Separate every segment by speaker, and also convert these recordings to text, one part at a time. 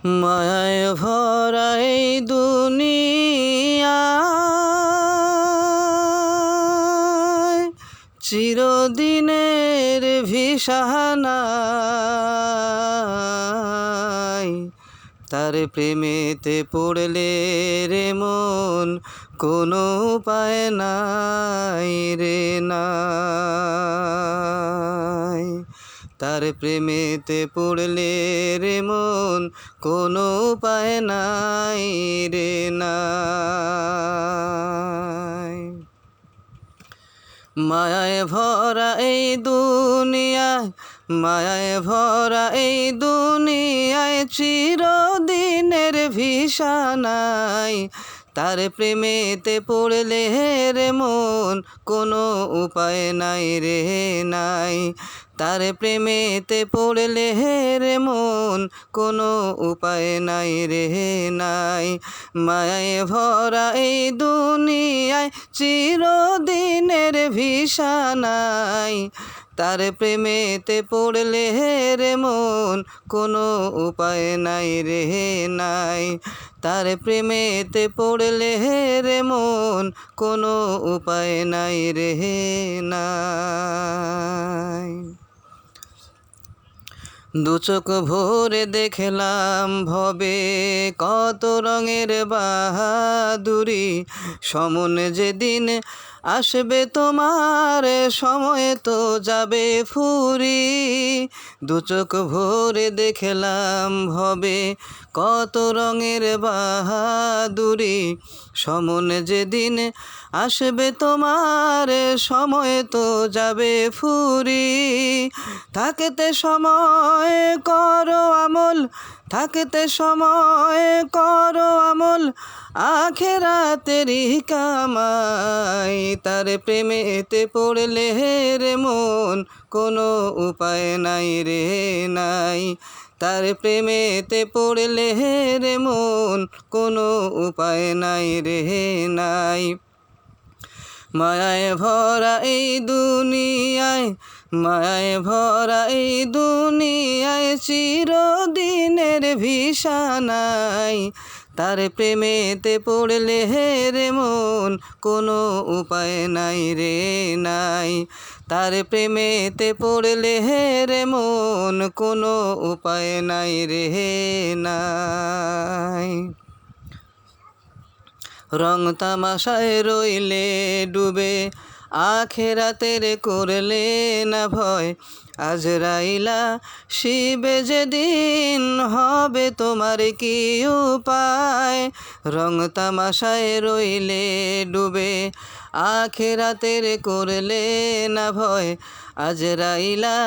Speaker 1: মায়ায় ভরা এই দুনিয়ায় চিরদিনের ভিসাহানায় তার প্রেমেতে পড়লে রে মন কোনো উপায় নাই রে নাই। তার প্রেমেতে পড়লে রে মন কোনো উপায় নাই রে নাই। মায়ায় ভরা এই দুনিয়ায় মায়ায় ভরা এই দুনিয়ায় চিরদিনের ভিসানায় তার প্রেমেতে পড়লে রে মন কোনো উপায় নাই রে নাই। তার প্রেমেতে পড়লে রে মন কোনো উপায় নাই রে নাই। মায়ায় ভরা এই দুনিয়ায় চিরদিনের ভিসানায় তার প্রেমেতে পড়লে রে মন কোনো উপায় নাই রে নাই। তার প্রেমেতে পড়লে রে মন কোনো উপায় নাই রে নাই। দু চোখ ভরে দেখলাম ভবে কত রঙের বাহাদুরি, সমনে যেদিন আসবে তোমার সময় তো যাবে ফুরি। দু চোখ ভরে দেখলাম ভবে কত রঙের বাহাদুরি, সমনে যেদিন আসবে তোমার সময় তো যাবে ফুরি। থাকতে সময় করো আমল, থাকতে সময় করো আমল, আখেরাতেরই কামাই। তার প্রেমেতে পড়লে রে মন কোনো উপায় নাই রে নাই। তার প্রেমেতে পড়লে রে মন কোনো উপায় নাই রে নাই। মায়ায় ভরা এই দুনিয়ায় মায়ায় ভরা এই দুনিয়ায় চিরদিনের ভিসানায় তার প্রেমেতে পড়লে রে মন কোনো উপায় নাই রে নাই। তার প্রেমেতে পড়লে রে মন কোনো উপায় নাই রে নাই। রং তামাশায় রইলে ডুবে আখেরাতের করলে না ভয়, আজরাইলা শিবে যেদিন হবে তোমার কি উপায়। রং তামাশায় রইলে ডুবে আখেরাতের করলে না ভয়, আজরাইলা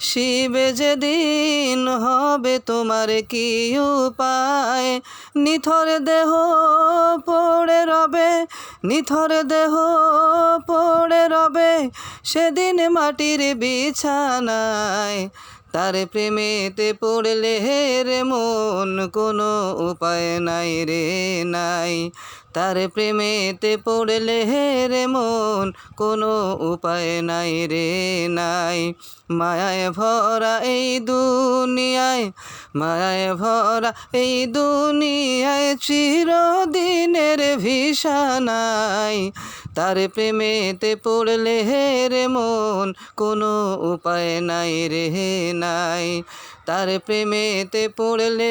Speaker 1: শিবে যেদিন হবে তোমার কি উপায়। নিথর দেহ পড়ে রবে নিথর দেহ পড়ে রবে সেদিন মাটির বিছানায়। তার প্রেমেতে পড়লে রে মন কোনো উপায় নাই রে নাই। তার প্রেমেতে পড়লে রে মন কোনো উপায় নাই রে নাই। মায়ায় ভরা এই দুনিয়ায় মায়ায় ভরা এই দুনিয়ায় চিরদিনের ভিসানায় তার প্রেমেতে পড়লে রে মন কোনো উপায় নাই রে নাই। তার প্রেমেতে পড়লে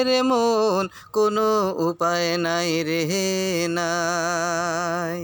Speaker 1: রে মন কোনো উপায় নাই রে নাই।